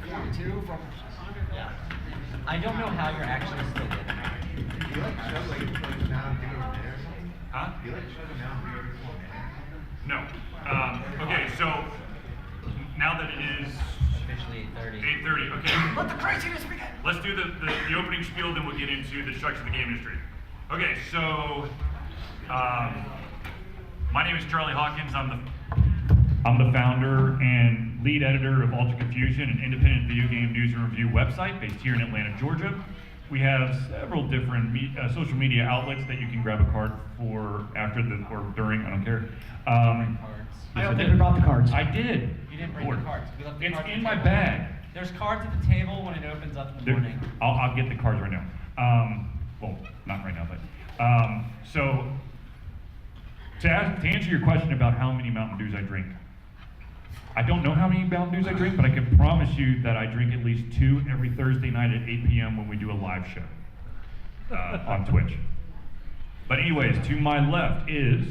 get Form 2 from... Yeah. I don't know how you're actually still getting it. Do you like shows like now and Big Over There or something? Huh? Do you like shows like now and Big Over There? No. Okay, so now that it is Officially 8:30. 8:30, okay. Let the craziness begin! Let's do the opening spiel, then we'll get into the structure of the game industry. Okay, so my name is Charlie Hawkins. I'm the founder and lead editor of Ultra Confusion, an independent video game news and review website based here in Atlanta, Georgia. We have several different social media outlets that you can grab a card for after or during, I don't care. Cards. I don't think we brought the cards. I did. You didn't bring the cards. We left the It's cards in at the my table. bag. There's cards at the table when it opens up in the morning. I'll get the cards right now. Well, not right now, but so to answer your question about how many Mountain Dews I drink, I don't know how many Mountain Dews I drink, but I can promise you that I drink at least 2 every Thursday night at 8 p.m. when we do a live show on Twitch. But anyways, to my left is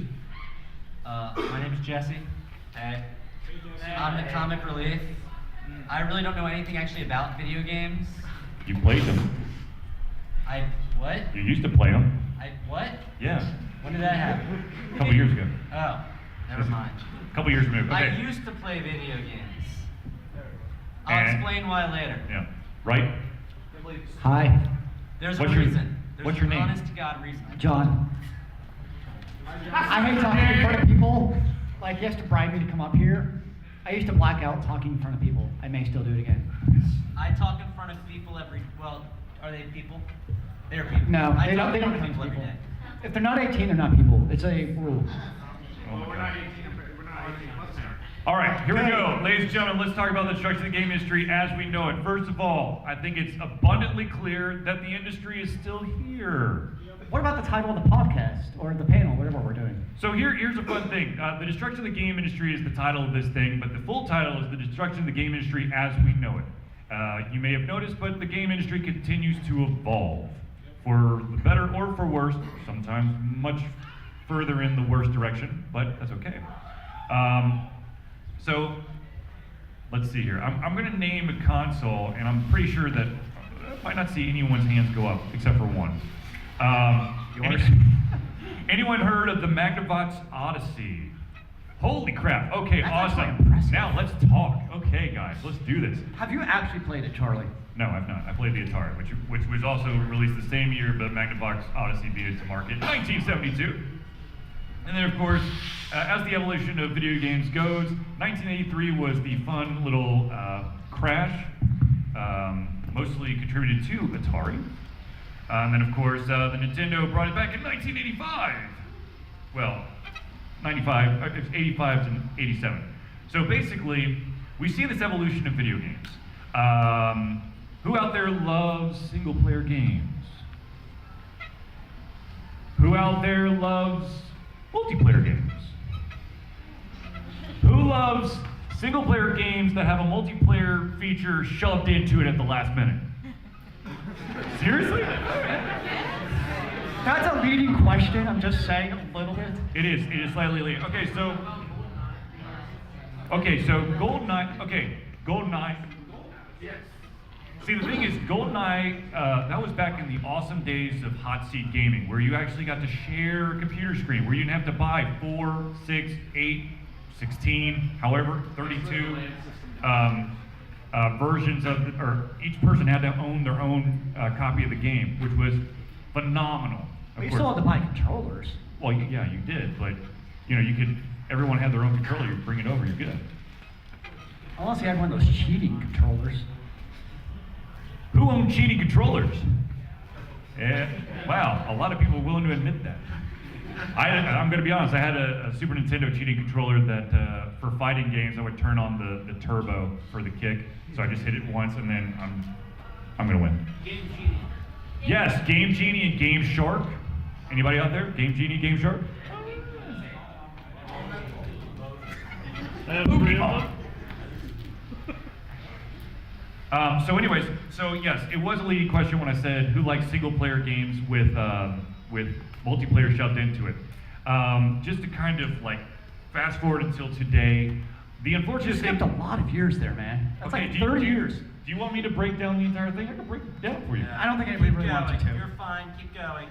My name is Jesse. Hey. I'm the comic relief. I really don't know anything actually about video games. you played them. What? You used to play them. What? Yeah, When did that happen? a couple years ago. Oh, never mind. A couple years removed. Okay. I used to play video games. I'll And- explain why later. Yeah. Right. Hi, There's What's a your- reason. There's what's an your name? honest to God reason. John. I hate talking in front of people. Like, he has to bribe me to come up here. I used to black out talking in front of people. I may still do it again. I talk in front of people well, are they people? They're people. No, I they talk don't in front of come people every people. day. If they're not 18, they're not people. It's a rule. Oh my God. All right, here we go. Ladies and gentlemen, let's talk about the structure of the game industry as we know it. First of all, I think it's abundantly clear that the industry is still here. What about the title of the podcast or the panel, whatever we're doing? So here's a fun thing. The destruction of the game industry is the title of this thing, but the full title is the destruction of the game industry as we know it. You may have noticed, but the game industry continues to evolve. For the better or for worse, sometimes much further in the worst direction, but that's okay. So let's see here. I'm going to name a console, and I'm pretty sure that I might not see anyone's hands go up except for one. Yours? Anyone heard of the Magnavox Odyssey? Holy crap! Okay, That's awesome. actually impressive. Now let's talk. Okay, guys, let's do this. Have you actually played it, Charlie? No, I've not. I played the Atari, which was also released the same year, but Magnavox Odyssey beat it to market in 1972. And then, of course, as the evolution of video games goes, 1983 was the fun little crash, mostly contributed to Atari. And then, of course, the Nintendo brought it back in 1985. Well, 85 to 87. So basically, we see this evolution of video games. Who out there loves single-player games? Who out there loves multiplayer games? Who loves single-player games that have a multiplayer feature shoved into it at the last minute? Seriously? That's a leading question. I'm just saying a little bit. It is slightly late. Okay, so GoldenEye. See, the thing is, GoldenEye, that was back in the awesome days of hot seat gaming, where you actually got to share a computer screen, where you didn't have to buy 4, 6, 8, 16, however, 32 versions of, or each person had to own their own copy of the game, which was phenomenal. But you still had to buy controllers. Well, yeah, you did, but everyone had their own controller. You bring it over, you're good. Unless you had one of those cheating controllers. Who owned cheating controllers? Yeah, wow, a lot of people are willing to admit that. I'm going to be honest, I had a Super Nintendo cheating controller that for fighting games, I would turn on the turbo for the kick. So I just hit it once and then I'm going to win. Game Genie. Yes, Game Genie and Game Shark. Anybody out there? Game Genie, Game Shark? So anyways, yes, it was a leading question when I said who likes single-player games with multiplayer shoved into it. Just to kind of like fast forward until today, the unfortunate You skipped thing. a lot of years there, man. That's Okay, like do you- 30 do you- years. Do you want me to break down the entire thing? I can break it down for you. I don't think anybody Keep really wants you going. to. You're fine. Keep going.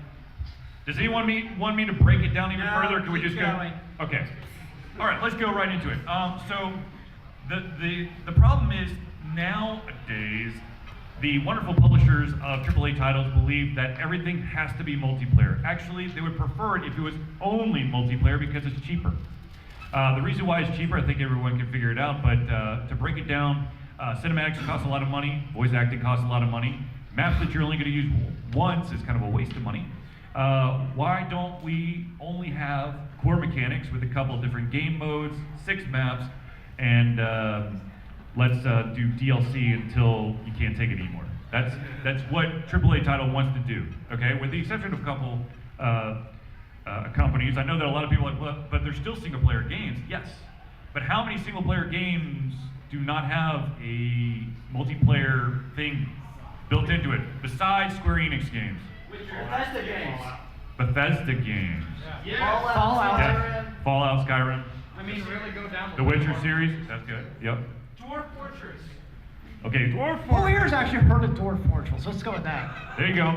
Does anyone want me to break it down even No, further? Can we keep just going. go? Okay. All right, let's go right into it. So the problem is nowadays the wonderful publishers of AAA titles believe that everything has to be multiplayer. Actually, they would prefer it if it was only multiplayer because it's cheaper. The reason why it's cheaper, I think everyone can figure it out, but to break it down, cinematics cost a lot of money, voice acting costs a lot of money, maps that you're only going to use once is kind of a waste of money. Why don't we only have core mechanics with a couple of different game modes, 6 maps, and let's do DLC until you can't take it anymore. That's what AAA title wants to do, okay? With the exception of a couple companies. I know that a lot of people are like, well, but they're still single player games. Yes, but how many single player games do not have a multiplayer thing built into it, besides Square Enix games? Bethesda games. Bethesda games. Fallout. Yeah. Fallout, Skyrim. I mean, really go down The Witcher series, that's good. Yep. Dwarf Fortress. Okay, Dwarf Who Fortress. here's actually heard of Dwarf Fortress? Let's go with that. There you go.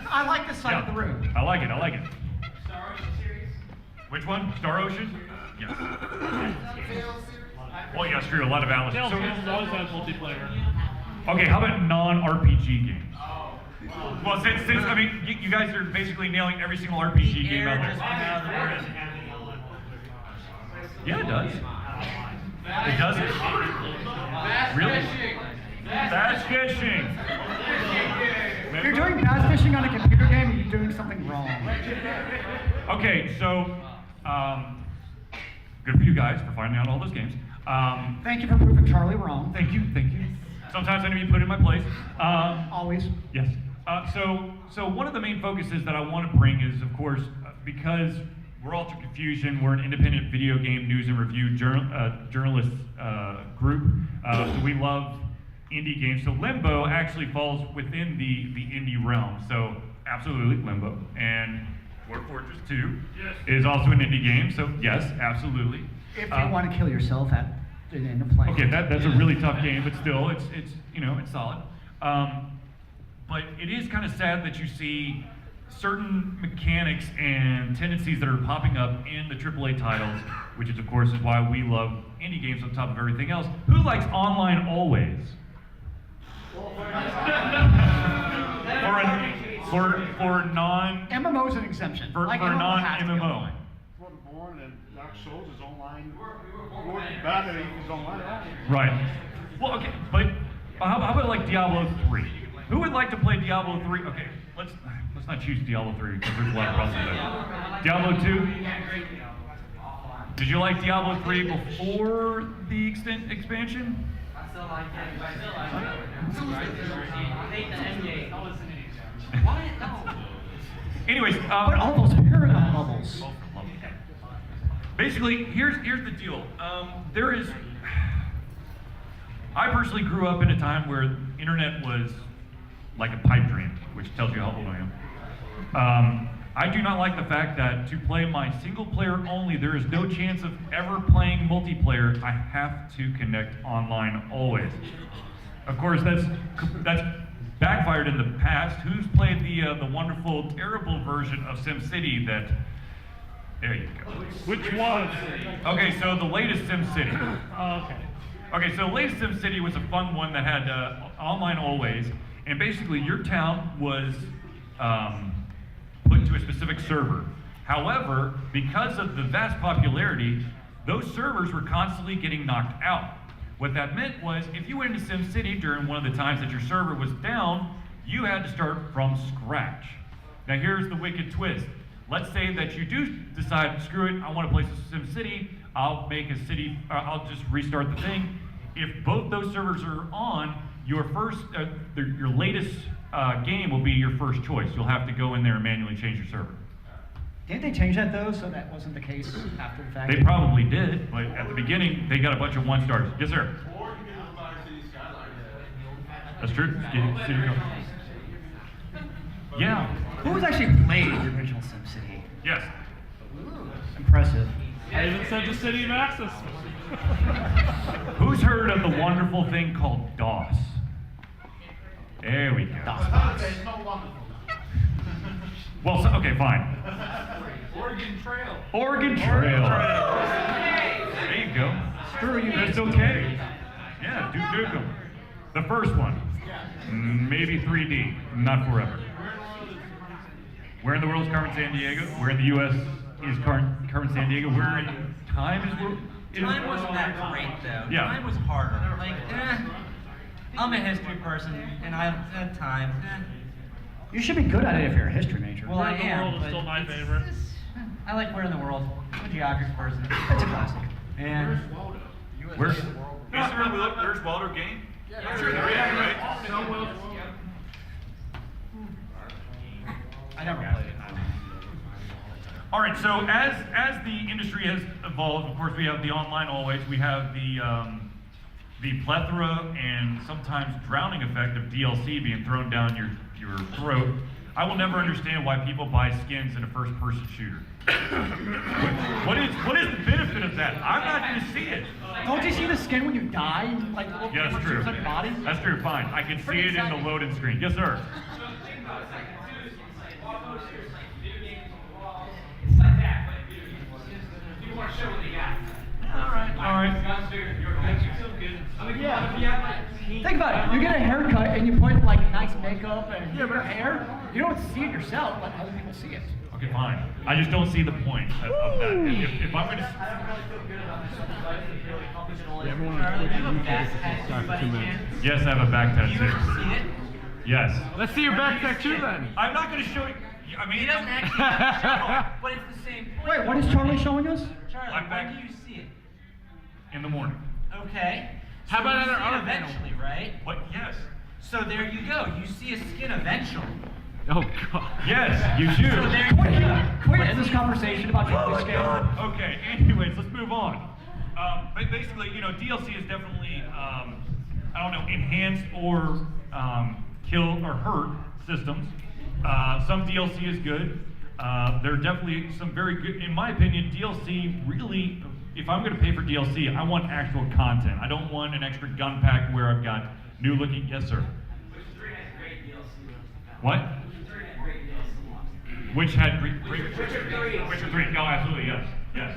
I like this side Yeah. of the room. I like it, I like it. Star Ocean series. Which one? Star Ocean? Yes. Well, yes, true, a lot of Alice. Telltale always has multiplayer. Okay, how about non-RPG games? Well, since I mean, you guys are basically nailing every single RPG game out Just there. went out of the room. Yeah, it does. It doesn't. Really? Bass fishing. If you're doing bass fishing on a computer game, you're doing something wrong. Okay, so good for you guys for finding out all those games. Thank you for proving Charlie wrong. Thank you, thank you. Sometimes I need to be put in my place. Always. Yes. So one of the main focuses that I want to bring is, of course, because we're Ultra Confusion, we're an independent video game news and review journalist group. So we love indie games. So Limbo actually falls within the indie realm. So absolutely Limbo. And Dwarf Fortress 2 is also an indie game. So yes, absolutely. If you want to kill yourself at the end of play. Okay, that's a really tough game, but still, it's you know, it's solid. But it is kind of sad that you see certain mechanics and tendencies that are popping up in the AAA titles, which is of course is why we love indie games on top of everything else. Who likes online always? For non MMO's an exemption. for Like, MMO has to be non-MMO. online. Bloodborne and Dark Souls is online. Battery is online. Right. Well, okay, but how about like Diablo 3? Who would like to play Diablo 3? Okay, let's not choose Diablo 3 because there's a lot of problems there. Diablo 2? Did you like Diablo 3 before the expansion? I still like it. What? No. Anyways, But all those paragon bubbles. basically, here's the deal. There is. I personally grew up in a time where internet was like a pipe dream, which tells you how old I am. I do not like the fact that to play my single player only, there is no chance of ever playing multiplayer. I have to connect online always. Of course, that's backfired in the past. Who's played the wonderful, terrible version of SimCity that? There you go. Which one? Okay, so the latest SimCity. Oh, okay. Okay, so latest SimCity was a fun one that had online always, and basically your town was put into a specific server. However, because of the vast popularity, those servers were constantly getting knocked out. What that meant was, if you went into SimCity during one of the times that your server was down, you had to start from scratch. Now here's the wicked twist. Let's say that you do decide, screw it, I want to play SimCity, I'll make a city, I'll just restart the thing. If both those servers are on, your latest game will be your first choice. You'll have to go in there and manually change your server. Didn't they change that though, so that wasn't the case after the fact? They probably did, but at the beginning, they got a bunch of 1-stars. Yes, sir? That's true. Yeah. Who has actually played the original SimCity? Yes. Impressive. I even sent to City of Access. Who's heard of the wonderful thing called DOS? There we go. It's no wonderful. Well, so, okay, fine. Oregon Trail. Oregon Trail. There you go. Screw you. That's okay. Yeah, Duke them. The first one. Maybe 3D. Not forever. Where in the world is Carmen San Diego? Where in the U.S. is Carmen San Diego? Where in time is Time wasn't that great though. Yeah. Time was harder. Like, I'm a history person, and I at time. You should be good at it if you're a history major. Well, I Where in the am. World is but still my it's- favorite. I like Where in the World. I'm a geography person. It's a classic. And Where's There's Walter Game? I'm sure there is, right? I never played it. All right, so as the industry has evolved, of course, we have the online always. We have the plethora and sometimes drowning effect of DLC being thrown down your throat. I will never understand why people buy skins in a first-person shooter. What is the benefit of that? I'm not going to see it. Don't you see the skin when you die? Like, Yeah, that's true. On your body? That's true. Fine. I can see it in the loading screen. Yes, sir. It's like that, but you want to show what they got. All right. Think about it. You get a haircut and you put like nice makeup and your hair. You don't see it yourself, but other people see it. Okay, fine. I just don't see the point of that. If I'm going to... Yes, I have a back do you ever tattoo. see it? Yes. Let's see your back tattoo then. I'm not going to show you. I mean, He doesn't actually have to show, but it's the same point. Wait, what is Charlie showing us? Charlie, I'm back. when do you see it? in the morning. Okay. How about you on our see it other panel? eventually, right? What? Yes. So there you go. You see a skin eventually. Oh god. Yes, you do. So there you go. Can we end this conversation about Charlie skin? Okay, anyways, let's move on. Basically, you know, DLC is definitely, I don't know, enhanced or kill or hurt systems. Some DLC is good. There are definitely some very good, in my opinion, DLC really, if I'm gonna pay for DLC, I want actual content. I don't want an extra gun pack where I've got new looking, yes sir. What? Which had great, Witcher 3, no, absolutely, yes, yes.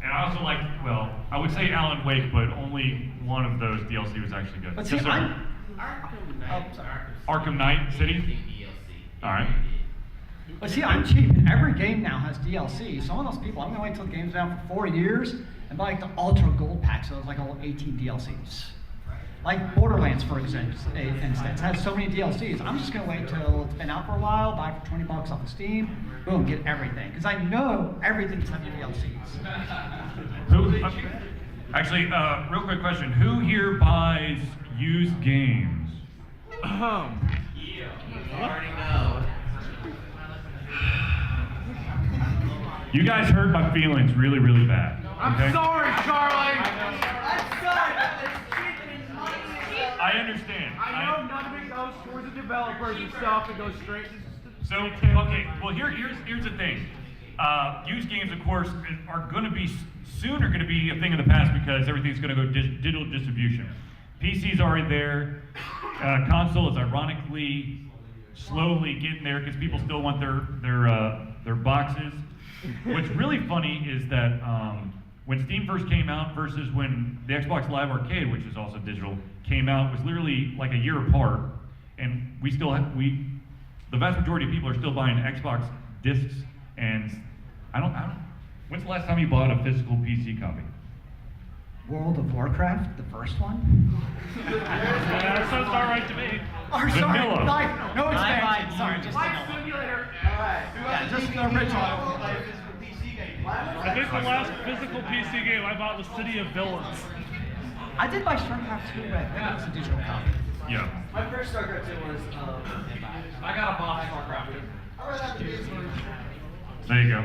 And I also like, well, I would say Alan Wake, but only one of those DLC was actually good. But see, Yes, sir. oh, sorry. Arkham Knight City? Alright. But see, I'm cheap, and every game now has DLC. Some of those people, I'm gonna wait till the game's out for 4 years and buy like the Ultra Gold pack, so it's like all 18 DLCs. Like Borderlands, for instance, has so many DLCs. I'm just gonna wait till it's been out for a while, buy it for 20 bucks off of Steam, boom, get everything. Because I know everything's having DLCs. Who, actually, real quick question. Who here buys used games? You guys hurt my feelings really, really bad. Okay? I'm sorry, Charlie. I understand. I know none of it goes towards the developers and stuff. It goes straight to. So, okay, well, here's the thing. Used games, of course, are going to be soon going to be a thing of the past because everything's going to go digital distribution. PC's already there. Console is ironically slowly getting there because people still want their boxes. What's really funny is that when Steam first came out versus when the Xbox Live Arcade, which is also digital, came out, was literally like a year apart, and we still have, the vast majority of people are still buying Xbox discs, and I don't. When's the last time you bought a physical PC copy? World of Warcraft, the first one? That sounds all right to me. Oh, sorry, Vanilla. no expansion, buy sorry, used. just Flight vanilla. Simulator. Yeah, just the original. I think the last physical PC game I bought was City of Villains. I did buy StarCraft 2, but I think it was a digital copy. Yeah. My first StarCraft 2 was, I got a box StarCraft 2. There you go.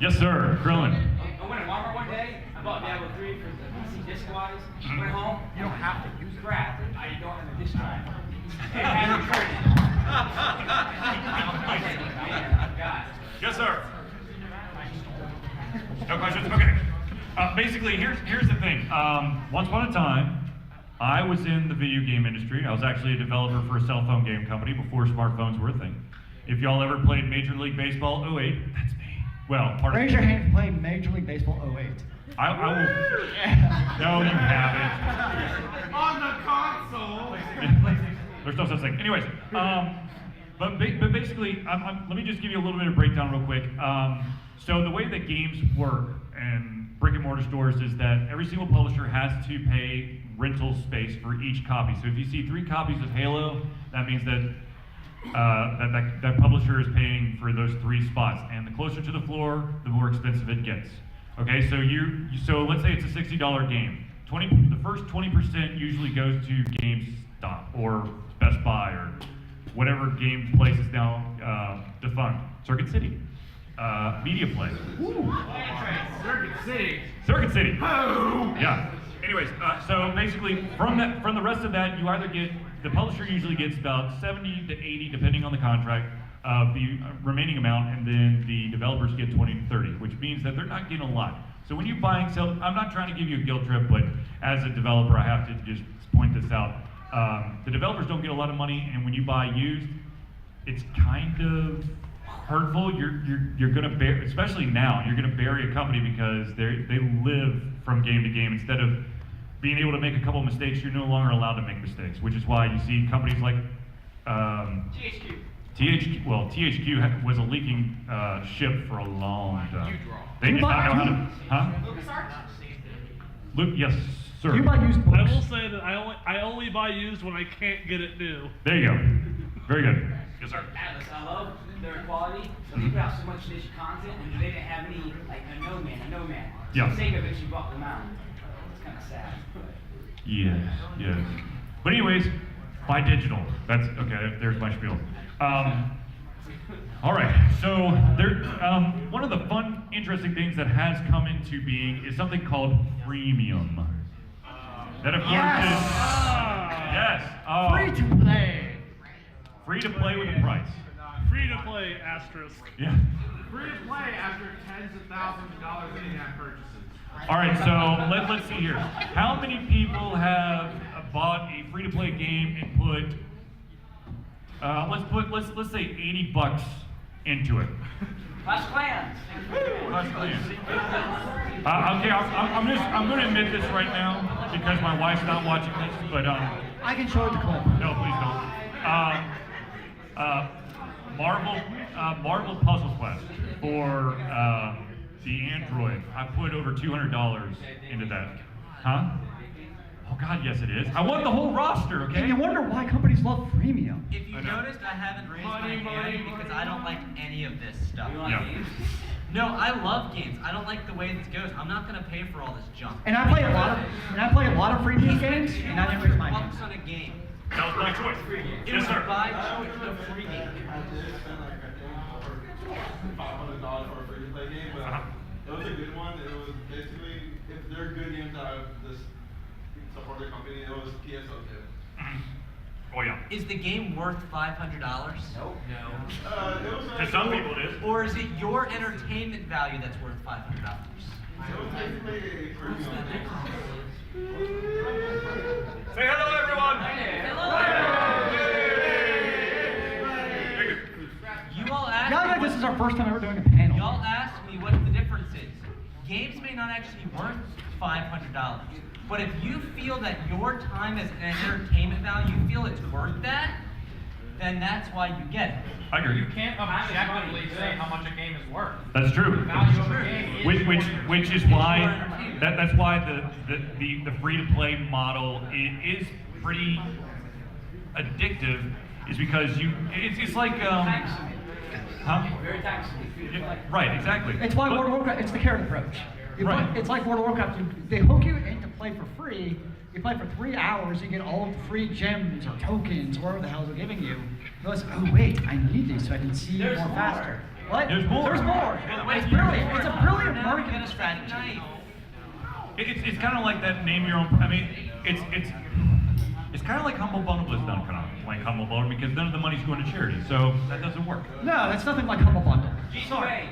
Yes, sir. Krillin. I went to Walmart one day, I bought Diablo 3 for the PC disc wise. Went home, you don't have to use crap. I don't have a disc drive. And returned it. Yes, sir. No questions? Okay. Basically, here's the thing. Once upon a time, I was in the video game industry. I was actually a developer for a cell phone game company before smartphones were a thing. If y'all ever played Major League Baseball 08, that's me. Well, part Raise of your hand if you played Major League Baseball 08. I will. No, you haven't. On the console. There's no such thing. Anyways, but basically, let me just give you a little bit of breakdown real quick. So the way that games work and brick and mortar stores is that every single publisher has to pay rental space for each copy. So if you see 3 copies of Halo, that means that that publisher is paying for those 3 spots. And the closer to the floor, the more expensive it gets. Okay, so so let's say it's a $60 game. The first 20% usually goes to GameStop or Best Buy or whatever game place is now defunct. Circuit City, Media Play. Circuit City. Yeah. Anyways, so basically from the rest of that, you either get, the publisher usually gets about 70 to 80, depending on the contract, of the remaining amount, and then the developers get 20 to 30, which means that they're not getting a lot. So when you buy and sell, I'm not trying to give you a guilt trip, but as a developer, I have to just point this out. The developers don't get a lot of money, and when you buy used, it's kind of hurtful. You're gonna bear, especially now, you're gonna bury a company because they live from game to game. Instead of being able to make a couple of mistakes, you're no longer allowed to make mistakes, which is why you see companies like THQ was a leaking ship for a long time. They did not know how to, huh? Yes, sir. Do you buy used books? I will say that I only buy used when I can't get it new. There you go. Very good. Yes, sir. Atlas, I love their quality. So they put out so much niche content, and they didn't have any, like a no man. Yeah. For the sake of it, you bought them out. It's kind of sad. Yes, yes. But anyways, buy digital. That's okay. There's my spiel. All right. So there, one of the fun, interesting things that has come into being is something called freemium. That of course is Free to play. free to play with a price. Free to play asterisk. Yeah. Free to play after tens of thousands of dollars in in-app purchases. All right, so let's see here. How many people have bought a free-to-play game and let's say $80 into it? Clash Clans. Clash Clans. Okay, I'm going to admit this right now because my wife's not watching this, but I can show it the clip. no, please don't. Marvel Puzzle Quest for the Android. I put over $200 into that. Huh? Oh God, yes it is. I want the whole roster, okay? And you wonder why companies love freemium. If you noticed, I haven't raised my hand because I don't like any of this stuff. You want Yeah. games? No, I love games. I don't like the way this goes. I'm not gonna pay for all this junk. And I play a lot of freemium games, and I didn't raise my hand. $50 on a game. That was my choice. It Yes, was sir. by choice, no free game. $500 for a free-to-play game, but it was a good one. It was basically, if there are good games out of this supported company, it was PSO too. Oh yeah. Is the game worth $500? Nope. No. It was To some people it is. Or is it your entertainment value that's worth $500? It was basically a premium. Say hello, everyone. You all asked Yeah, me like what- this is our first time ever doing a panel. Y'all asked me what the difference is. Games may not actually be worth $500, but if you feel that your time as an entertainment value, you feel it's worth that, then that's why you get it. I agree. You can't objectively say how much a game is worth. That's true. The value of a game is Which is why that's why the free to play model is pretty addictive, is because it's like huh? Very taxing. Yeah, right, exactly. It's why But- World of Warcraft, it's the carrot approach. Right. It's like World of Warcraft, they hook you in to play for free. You play for 3 hours, you get all the free gems or tokens, whatever the hell they're giving you. You realize, oh wait, I need these so I can see There's more more. faster. What? There's more. There's more. It's brilliant. It's a brilliant marketing strategy. It's kind of like that name your own. I mean, it's kind of like Humble Bundle is done, kind of like Humble Bundle, because none of the money's going to charity, so that doesn't work. No, that's nothing like Humble Bundle. G2A.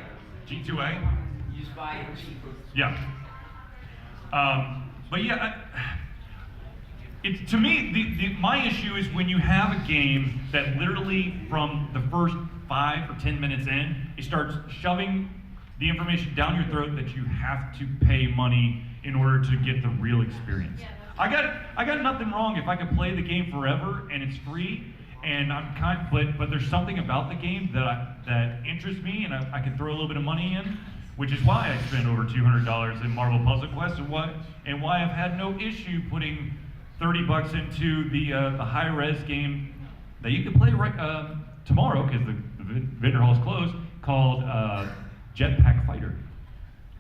G2A. You just buy it cheap. Yeah. But yeah, It's, to me, my issue is when you have a game that literally from the first 5 or 10 minutes in, it starts shoving the information down your throat that you have to pay money in order to get the real experience. I got nothing wrong if I could play the game forever and it's free, and but there's something about the game that interests me, and I can throw a little bit of money in, which is why I spent over $200 in Marvel Puzzle Quest, and why I've had no issue putting $30 into the high-res game that you can play right tomorrow, because the vendor hall's closed, called Jetpack Fighter.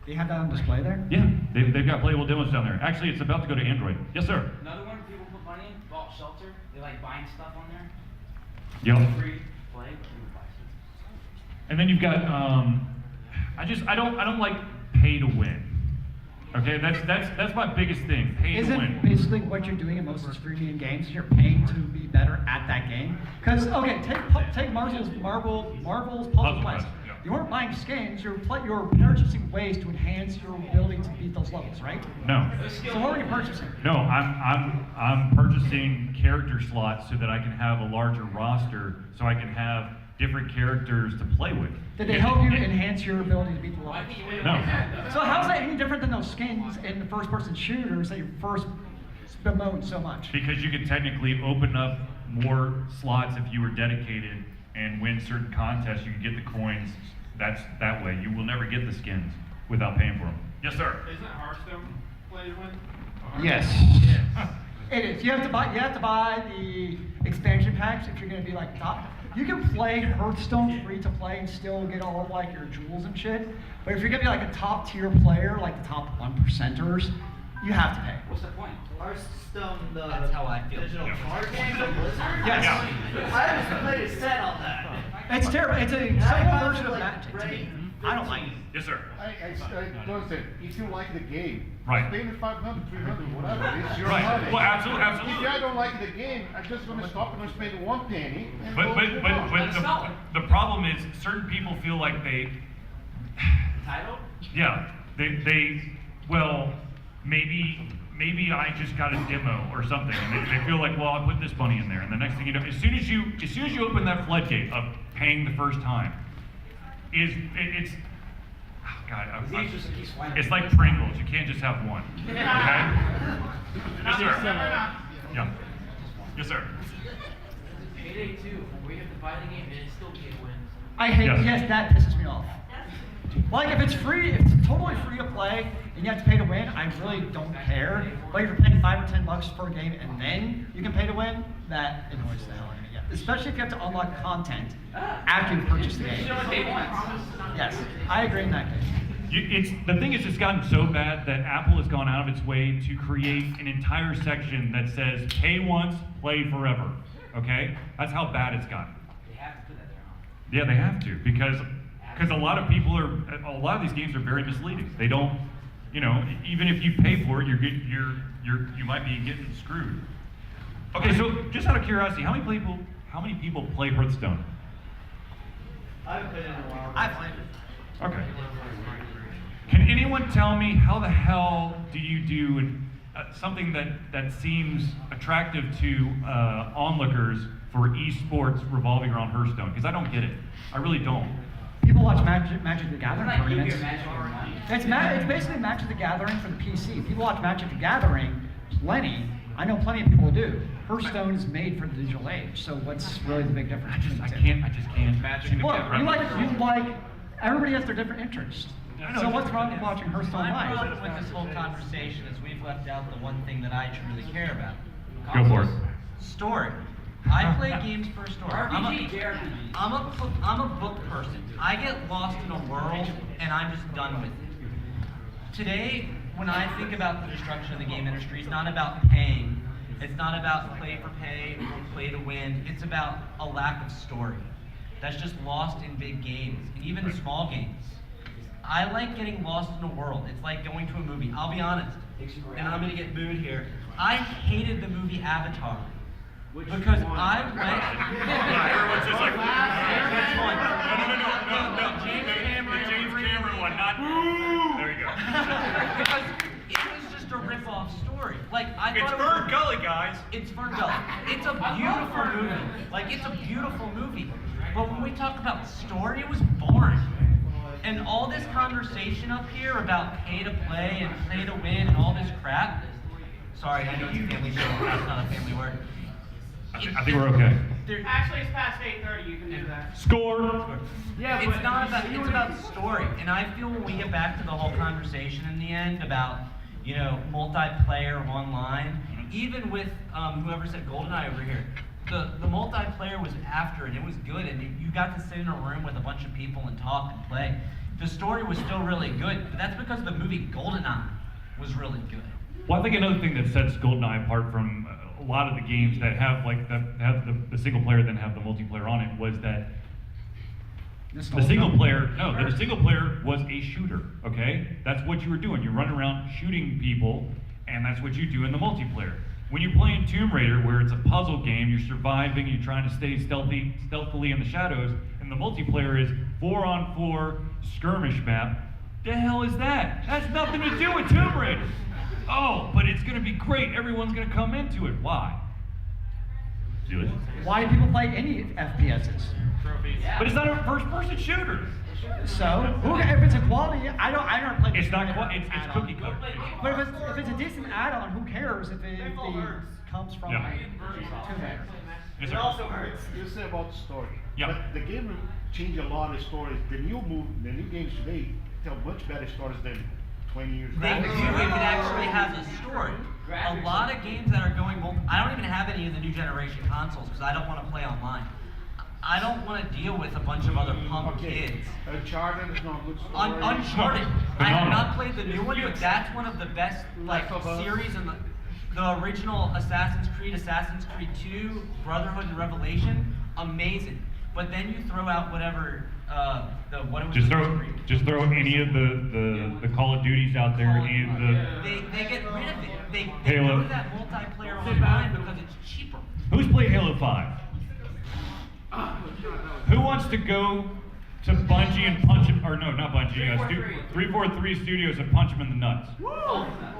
Do you have that on display there? Yeah, they've got playable demos down there. Actually, it's about to go to Android. Yes, sir. Another one people put money in, Vault Shelter. They like buying stuff on there. Yep. Free play, but people buy stuff. And then you've got I don't like pay to win. Okay, that's my biggest thing. Pay to Isn't win. basically what you're doing in most of these freemium games? You're paying to be better at that game. Because take Marvel's Puzzle Quest. Yeah. You weren't buying skins. You're purchasing ways to enhance your ability to beat those levels, right? No. So what were you purchasing? No, I'm purchasing character slots so that I can have a larger roster, so I can have different characters to play with. Did they help you enhance your ability to beat the levels? No. So how's that any different than those skins in the first-person shooters that you first bemoaned so much? Because you can technically open up more slots if you were dedicated and win certain contests. You can get the coins. That's that way. You will never get the skins without paying for them. Yes, sir. Isn't Hearthstone play to win? Yes. It is. You have to buy the expansion packs if you're going to be like top. You can play Hearthstone free to play and still get all of like your jewels and shit. But if you're going to be like a top tier player, like the top 1%ers, you have to pay. What's the point? Hearthstone, the That's how I feel. digital card game from Blizzard? Yes. I haven't played a set on that. It's terrible. It's a I simple have version of like Magic to me. rate I don't like it. Yes, sir. Listen, if you like the game, Right. pay the 500, 300, whatever, it's your Right. money. Well, absolutely. If I don't like the game, I'm just gonna stop and spend 1 penny. And But go move on. the problem is certain people feel like they, Title? yeah, well, maybe I just got a demo or something, and they feel like, well, I put this money in there, and the next thing you know, as soon as you open that floodgate of paying the first time, it's oh God, It's easier to keep swiping. it's like Pringles. You can't just have one. Okay? Yes, sir. Yeah. Yes, sir. Payday 2, where you have to buy the game and it still get wins. I hate. Yes. Yes, that pisses me off. Like if it's free, if it's totally free to play and you have to pay to win, I really don't care. But if you're paying $5 or $10 for a game and then you can pay to win, that annoys the hell out of me. Yeah. Especially if you have to unlock content after you purchase the You game. should only pay once. Yes, I agree in that case. The thing is, it's gotten so bad that Apple has gone out of its way to create an entire section that says pay once, play forever. Okay? That's how bad it's gotten. They have to put that there, huh? Yeah, they have to, because a lot of these games are very misleading. They don't, even if you pay for it, you might be getting screwed. Okay, so just out of curiosity, how many people play Hearthstone? I haven't played it in a while. I played it. Okay. Can anyone tell me how the hell do you do something that seems attractive to onlookers for esports revolving around Hearthstone? Because I don't get it. I really don't. People watch Magic the Gathering Like you tournaments. get Magic or money. It's basically Magic the Gathering for the PC. People watch Magic the Gathering plenty. I know plenty of people do. Hearthstone is made for the digital age, so what's really the big difference? I just can't. Look, everybody has their different interests. So what's wrong with watching Hearthstone My live? problem with this whole conversation is we've left out the one thing that I truly care about. Go for it. Story. I play games for a story. RPG, JRPG. I'm a book person. I get lost in a world and I'm just done with it. Today, when I think about the destruction of the game industry, it's not about paying. It's not about play for pay or play to win. It's about a lack of story. That's just lost in big games, and even small games. I like getting lost in a world. It's like going to a movie. I'll be honest, and I'm gonna get booed here. I hated the movie Avatar. Because I went. Everyone's just like, Which one? no. The James Cameron one, not. There you go. Because it was just a rip-off story. Like I It's thought it was Fern Gully, guys. It's Fern Gully. It's a beautiful movie. Like it's a beautiful movie. But when we talk about story, it was boring. And all this conversation up here about pay to play and play to win and all this crap. Sorry, I know it's a family show. That's not a family word. I think we're okay. Actually, it's past 8:30. You can do that. Score. Yeah, It's not about, it's about story. And I feel when we get back to the whole conversation in the end about, you know, multiplayer online, even with whoever said GoldenEye over here, the multiplayer was after it. It was good, and you got to sit in a room with a bunch of people and talk and play. The story was still really good, but that's because the movie GoldenEye was really good. Well, I think another thing that sets GoldenEye apart from a lot of the games that have the single player then have the multiplayer on it was that the single player was a shooter. Okay, that's what you were doing. You run around shooting people, and that's what you do in the multiplayer. When you're playing Tomb Raider, where it's a puzzle game, you're surviving, you're trying to stay stealthily in the shadows, and the multiplayer is 4-on-4 skirmish map. The hell is that? That's nothing to do with Tomb Raider. Oh, but it's gonna be great. Everyone's gonna come into it. Why? Julius? Why do people play any FPSs? But it's not a first-person shooter. So, if it's a quality, I don't play. It's not. It's cookie cutter. But if it's a decent add-on, who cares if it comes from Yeah. Tomb Raider? Yes, It sir. also hurts. You say about the story. Yeah. But the game changed a lot of stories. The new games today tell much better stories than 20 years They ago. do if it actually has a story. A lot of games that are going I don't even have any of the new generation consoles because I don't want to play online. I don't want to deal with a bunch of other punk kids. Uncharted is not a good story. Uncharted. I have not played the new one, but that's one of the best like Last of Us. series in the original Assassin's Creed 2, Brotherhood and Revelation. Amazing. But then you throw out whatever Just throw any of the Call of Duties out there. Any of the. They get rid of it. They Halo. throw that multiplayer online because it's cheaper. Who's played Halo 5? Who wants to go to Bungie and punch him? Or no, not Bungie. 343 Studios and punch him in the nuts. For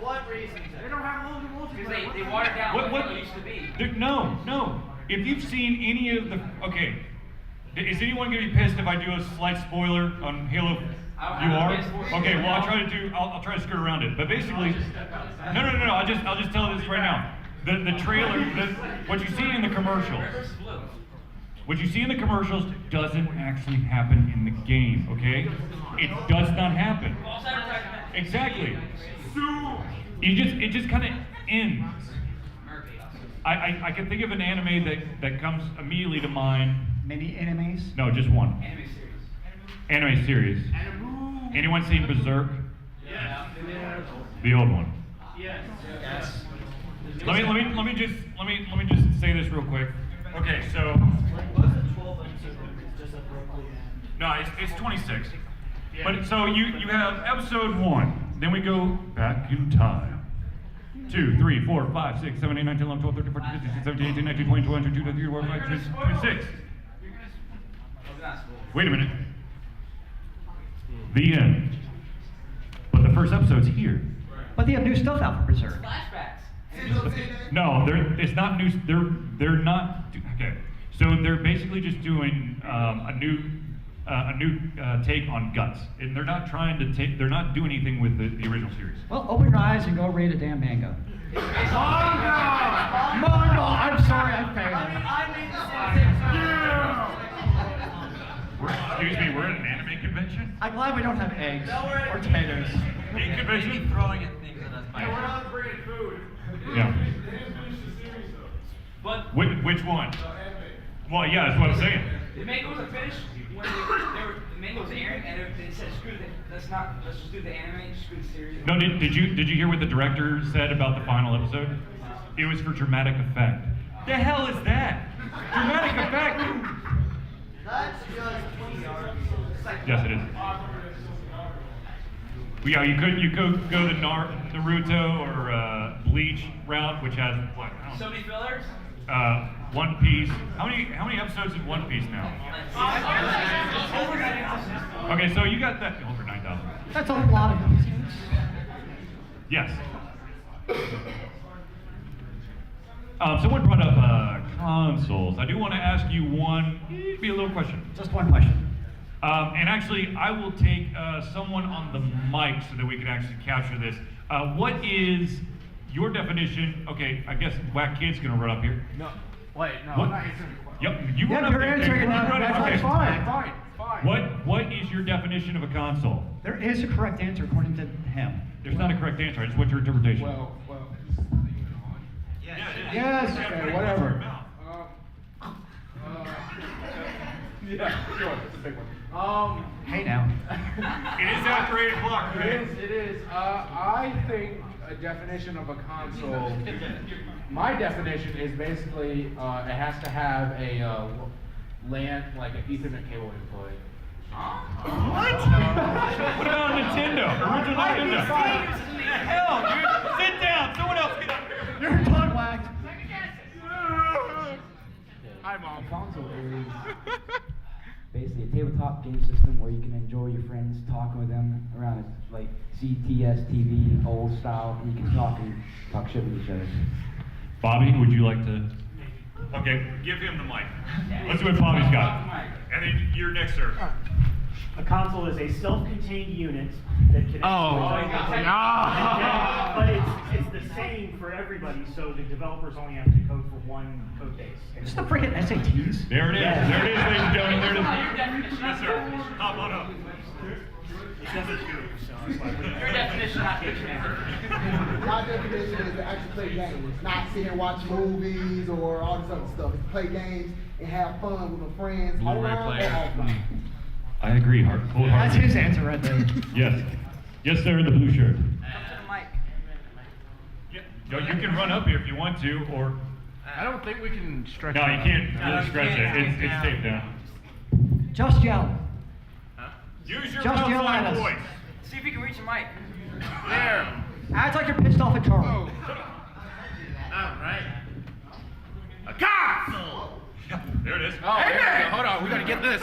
what reason? They don't have loads of multiplayer. They watered down what it used to be. No. If you've seen any of the, okay, is anyone gonna be pissed if I do a slight spoiler on Halo? You are? Okay, well I'll try to skirt around it. But basically, no. I'll just tell this right now. The trailer, what you see in the commercials. What you see in the commercials doesn't actually happen in the game, okay? It does not happen. Exactly. It just kind of ends. I can think of an anime that comes immediately to mind. Many enemies. No, just one. Anime series. Anime series. Anyone seen Berserk? Yeah. The old one. Yes. Let me just say this real quick. Okay, so no, it's 26. But so you have episode 1. Then we go back in time. 2, 3, 4, 5, 6, 7, 8, 9, 10, 11, 12, 13, 14, 15, 16, 17, 18, 19, 20, 21, 22, 23, 24, 25, 26. Wait a minute. The end. But the first episode's here. But they have new stuff out for Berserk. Flashbacks. No, it's not new. They're not. Okay, so they're basically just doing a new take on Guts, and they're not trying to take. They're not doing anything with the original series. Well, open your eyes and go read a damn manga. Manga! I'm sorry, I failed. I made the same thing. Excuse me, we're at an anime convention. I'm glad we don't have eggs No, we're or at- tomatoes. Anime Maybe convention. throwing at things at us. We're not bringing food. Yeah. But Which one? Well, yeah, that's what I'm saying. the manga was finished when the manga was airing, and they said, "Screw that. Let's just do the anime. Screw the series." No, did you hear what the director said about the final episode? It was for dramatic effect. The hell is that? Dramatic effect. That's just 20 hours. Yes, it is. Well, yeah, you could go the Naruto or Bleach route, which has what? I don't So many fillers. know, One Piece. How many episodes in One Piece now? Over 9,000. Okay, so you got that over 9,000. That's a lot of episodes. Yes. Someone brought up consoles. I do want to ask you one, it'd be a little question. Just one question. And actually, I will take someone on the mic so that we can actually capture this. What is your definition? Okay, I guess Whack Kid's gonna run up here. No, wait, no, What? I'm not answering the question. Yep, you Yeah, run up you're there. answering You it now. run up- That's okay. fine. Fine. What is your definition of a console? There is a correct answer according to him. There's not a correct answer. I just want your interpretation. Well. Yes. Okay, whatever. Yeah, sure, it's a big one. Hey now. It is after 8 o'clock, right? It is. I think a definition of a console, my definition is basically, it has to have a LAN, like an Ethernet cable input. What about Nintendo? Original Nintendo? Hell, dude. Sit down. Someone else get up here. You're done, Whack. Hi, Mom. A console is basically a tabletop game system where you can enjoy your friends, talking with them around it, like CTS TV, old style, and you can talk shit with each other. Bobby, would you like to? Okay, give him the mic. Let's see what Bobby's got. And then you're next, sir. A console is a self-contained unit that can. But it's the same for everybody, so the developers only have to code for one code base. It's the freaking SATs. There it is. Yeah. There it is, ladies and gentlemen. There it is. Your definition. Yes, sir. Hop on up. It doesn't do, so it's like. Your definition, not dictionary. My definition is to actually play games, not sit and watch movies or all this other stuff. It's play games and have fun with my friends, online or offline. I agree, That's wholeheartedly. his answer right there. Yes. Yes, sir, in the blue shirt. Up to the mic. Yo, you can run up here if you want to, or. I don't think we can stretch. No, you can't No, really you scratch can't. it. It's taped down. Just yell. Use your Just yell at outside us. voice. See if you can reach the mic. There. Act like you're pissed off at Charlie. All right. A console. There it is. Oh, there we go. Hold on, we gotta get this.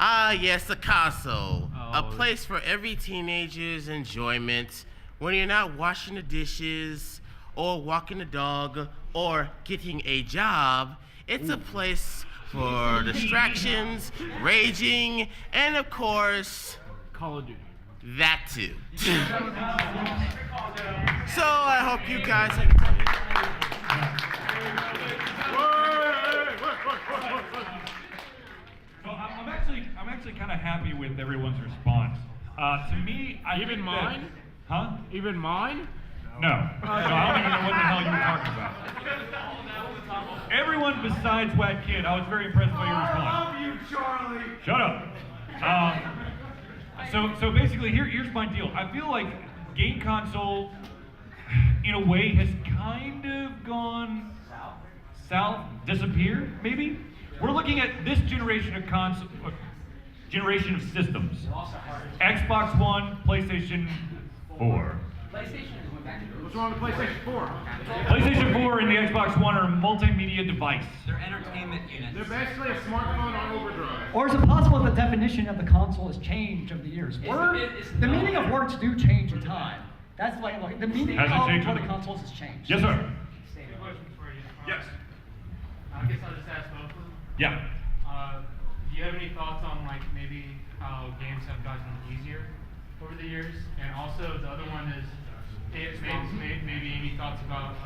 Ah, yes, a console. A place for every teenager's enjoyment when you're not washing the dishes or walking the dog or getting a job. It's a place for distractions, raging, and of course, Call of Duty. that too. So I hope you guys enjoy it. So I'm actually kind of happy with everyone's response. To me, I Even think mine? That, huh? Even mine? No. No, I don't even know what the hell you were talking about. Everyone besides Whack Kid, I was very impressed by your response. I love you, Charlie. Shut up. So basically, here's my deal. I feel like game console, in a way, has kind of gone south, disappeared, maybe. We're looking at this generation of generation of systems. Xbox One, PlayStation 4. What's wrong with PlayStation 4? PlayStation 4 and the Xbox One are a multimedia device. They're entertainment units. They're basically a smartphone on overdrive. Or is it possible that the definition of the console has changed over the years? The meaning of words do change in time. That's like the meaning Has it of changed? what a console has changed. Yes, sir. Question for you. Yes. I guess I'll just ask both of them. Yeah. Do you have any thoughts on like maybe how games have gotten easier over the years? And also the other one is, maybe any thoughts about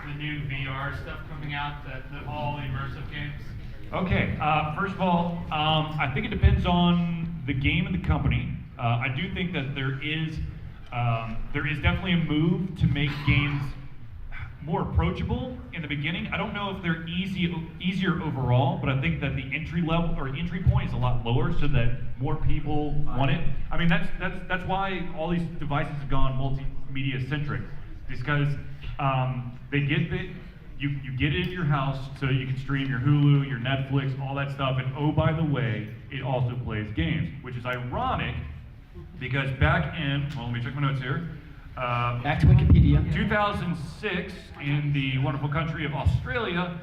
the new VR stuff coming out, the all immersive games? Okay. First of all, I think it depends on the game and the company. I do think that there is definitely a move to make games more approachable in the beginning. I don't know if they're easier overall, but I think that the entry level or entry point is a lot lower, so that more people want it. I mean, that's why all these devices have gone multimedia centric, because they get it. You get it in your house so you can stream your Hulu, your Netflix, all that stuff, and oh, by the way, it also plays games, which is ironic because back in, well, let me check my notes here. Back to Wikipedia. 2006, in the wonderful country of Australia,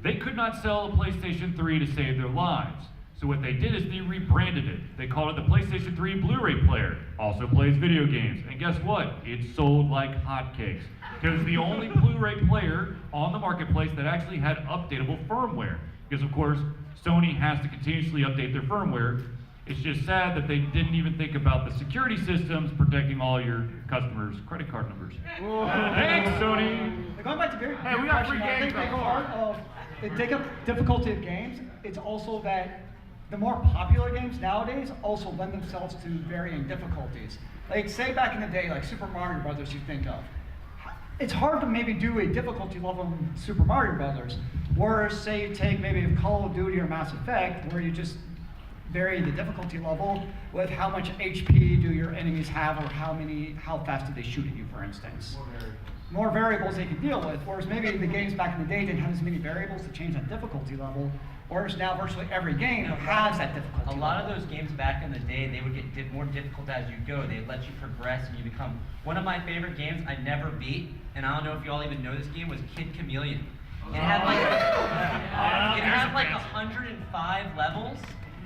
they could not sell a PlayStation 3 to save their lives. So what they did is they rebranded it. They called it the PlayStation 3 Blu-ray player. Also plays video games. And guess what? It sold like hotcakes. Because it's the only Blu-ray player on the marketplace that actually had updatable firmware. Because of course, Sony has to continuously update their firmware. It's just sad that they didn't even think about the security systems protecting all your customers' credit card numbers. Thanks, Sony. Going back to very Hey, we got free I think games the so part of the difficulty of games, it's also that the more popular games nowadays also lend themselves to varying difficulties. Like say back in the day, like Super Mario Brothers you think of. It's hard to maybe do a difficulty level in Super Mario Brothers, whereas say you take maybe a Call of Duty or Mass Effect, where you just vary the difficulty level with how much HP do your enemies have or how fast do they shoot at you, for instance. More variables they can deal with, whereas maybe the games back in the day didn't have as many variables to change that difficulty level, whereas now virtually every game has that difficulty A lot level. of those games back in the day, they would get more difficult as you go. They'd let you progress and you become. One of my favorite games I never beat, and I don't know if you all even know this game, was Kid Chameleon. It had like 105 levels,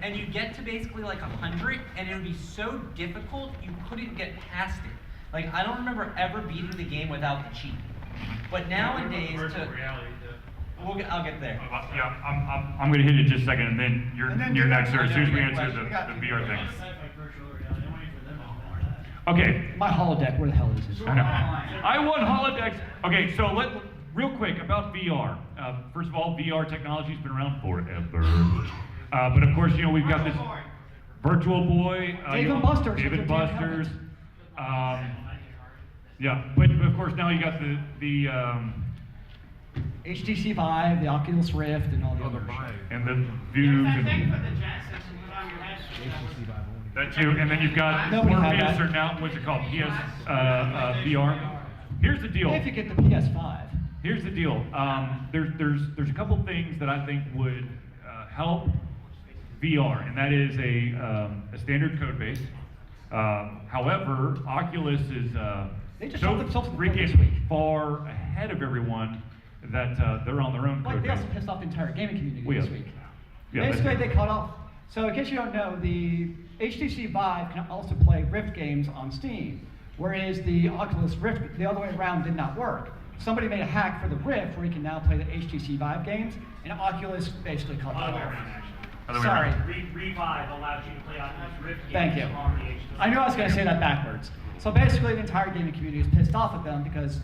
and you get to basically like 100, and it would be so difficult you couldn't get past it. Like I don't remember ever beating the game without the cheat. But nowadays, I'll get there. Yeah, I'm going to hit it in just a second, and then you're next, sir, as soon as we answer the VR thing. Okay. My holodeck, where the hell is it? I know. I won holodecks. Okay, so real quick about VR. First of all, VR technology's been around forever. But of course, we've got this Virtual Boy, Dave & Buster's. Dave & Buster's. Yeah, but of course now you got the HTC Vive, the Oculus Rift, and all the other shit. and the View. That too, and then you've got Nobody had PS that. or now what's it called? PS VR. Here's the deal. If you get the PS5. Here's the deal. There's a couple things that I think would help VR, and that is a standard code base. However, Oculus is They just so shot themselves in the foot freaking this week. far ahead of everyone that they're on their own Like code they base. also pissed off the entire gaming community We this have- week. yeah, Basically, that's- they cut off. So in case you don't know, the HTC Vive can also play Rift games on Steam, whereas the Oculus Rift, the other way around, did not work. Somebody made a hack for the Rift where you can now play the HTC Vive games, and Oculus basically cut that off. Other way Sorry. around. Revive allows you to play Oculus Rift games Thank you. on the HTC. I knew I was going to say that backwards. So basically, the entire gaming community is pissed off at them because,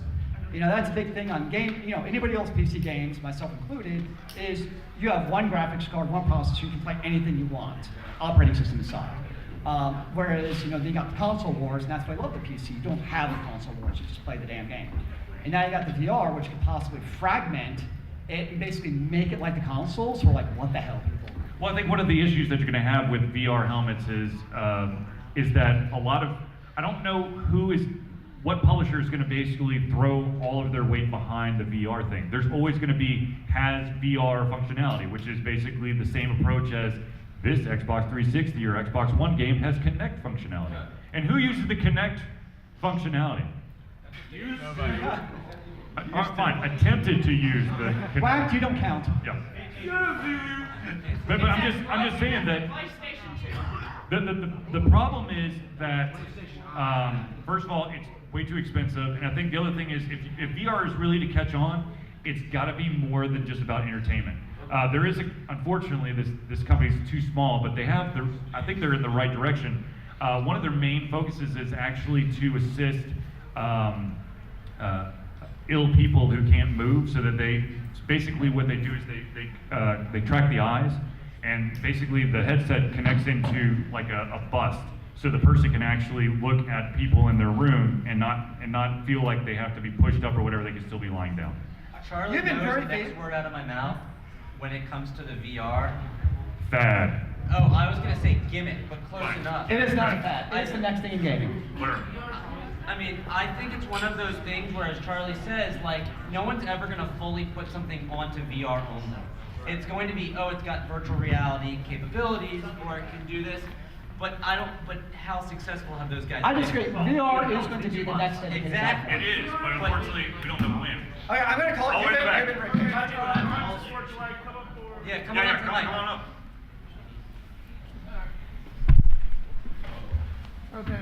that's a big thing on game. Anybody else PC games, myself included, is you have one graphics card, one processor, you can play anything you want, operating system aside. Whereas, they got the console wars, and that's why I love the PC. You don't have the console wars, you just play the damn game. And now you got the VR, which could possibly fragment it and basically make it like the consoles. So we're like, what the hell, people? Well, I think one of the issues that you're going to have with VR helmets is that a lot of, I don't know what publisher is going to basically throw all of their weight behind the VR thing. There's always going to has VR functionality, which is basically the same approach as this Xbox 360 or Xbox One game has Kinect functionality. And who uses the Kinect functionality? Fine, attempted to use the Kinect. Whacked, you don't count. Yeah. But I'm just saying that the problem is that first of all it's way too expensive, and I think the other thing is if VR is really to catch on, it's got to be more than just about entertainment. There is unfortunately this company's too small, but I think they're in the right direction. One of their main focuses is actually to assist ill people who can't move, so that basically what they do is they track the eyes, and basically the headset connects into like a bust, so the person can actually look at people in their room and not feel like they have to be pushed up or whatever. They can still be lying down. Charlie You've been knows very the next word out of my mouth when it comes to the VR. Fad. Oh, I was gonna say gimmick, but close enough. It is not a fad. It's the next thing in gaming. I mean, I think it's one of those things where, as Charlie says, like, no one's ever gonna fully put something onto VR only. It's going to be, it's got virtual reality capabilities, or it can do this, but how successful have those guys I been? disagree. VR is going to be the next thing. Exactly. It is, but unfortunately we don't know when. Okay, I'm going to call it. Oh, wait, back. Yeah, come on up to the mic. Okay.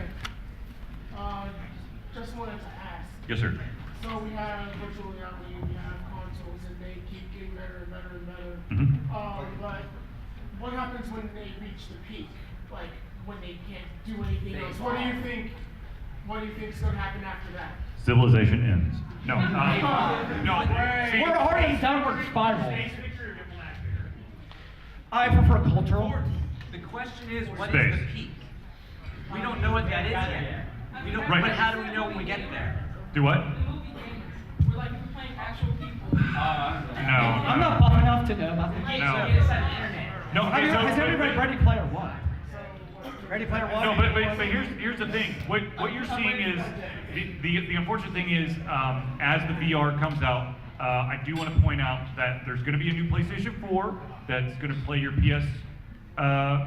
Just wanted to ask. Yes, sir. So we have virtual reality, we have consoles, and they keep getting better and better and better. But what happens when they reach the peak? Like when they can't do anything else? What do you think is going to happen after that? Civilization ends. No. No. We're already in downward spiral. I prefer cultural. The question is, what Space. is the peak? We don't know what that is yet. We don't. Right. But how do we know when we get there? Do what? We're like playing actual people. No. I'm not buff enough to know about the game. No. No. Have Okay, you, so, has everybody Ready Player One? Ready Player One? No, but here's the thing. What you're seeing is the unfortunate thing is as the VR comes out, I do want to point out that there's going to be a new PlayStation 4 that's going to play your PS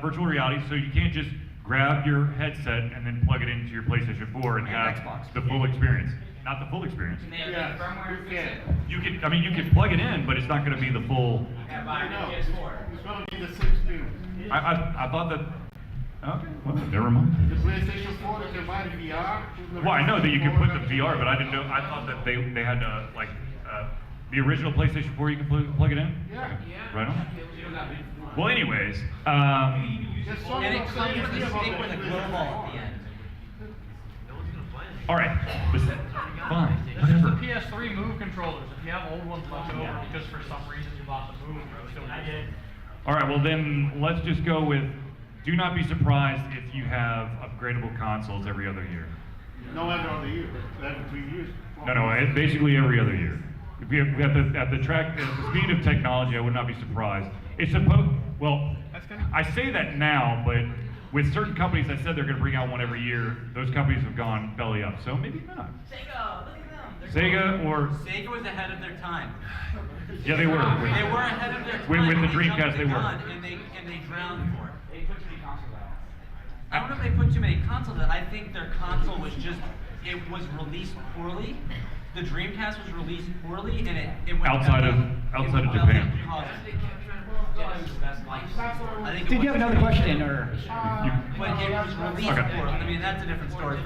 virtual reality, so you can't just grab your headset and then plug it into your PlayStation 4 and have Xbox. the full experience. Not the full experience. Yeah, you can. You can, I mean, you can plug it in, but it's not going to be the full. No, it's going to be the same thing. I thought that. Okay, well, never mind. The PlayStation 4 that can buy the VR. Well, I know that you can put the VR, but I didn't know. I thought that they had like the original PlayStation 4. You can plug it in. Yeah. Right on. Well, anyways, And it comes with a stick with a glow ball at the end. all right, listen, fine, This is the whatever. PS3 Move controllers. If you have old ones left over because for some reason you bought the Move, you still need it. All right, well then let's just go with. Do not be surprised if you have upgradable consoles every other year. No, every other year. Every 3 years. No, it's basically every other year. If we have, at the speed of technology, I would not be surprised. It's supposed. Well, I say that now, but with certain companies that said they're going to bring out one every year, those companies have gone belly up. So maybe not. Sega, look at them. Sega or Sega was ahead of their time. yeah, they were. They were ahead of their time. With the and Dreamcast, jumped they the were. gun And they drowned for it. They put too many consoles out. I don't know if they put too many consoles out. I think their console was just, it was released poorly. The Dreamcast was released poorly, and it went Outside of Japan. Did you have another question, or? But it was released Okay. poorly. I mean, that's a different story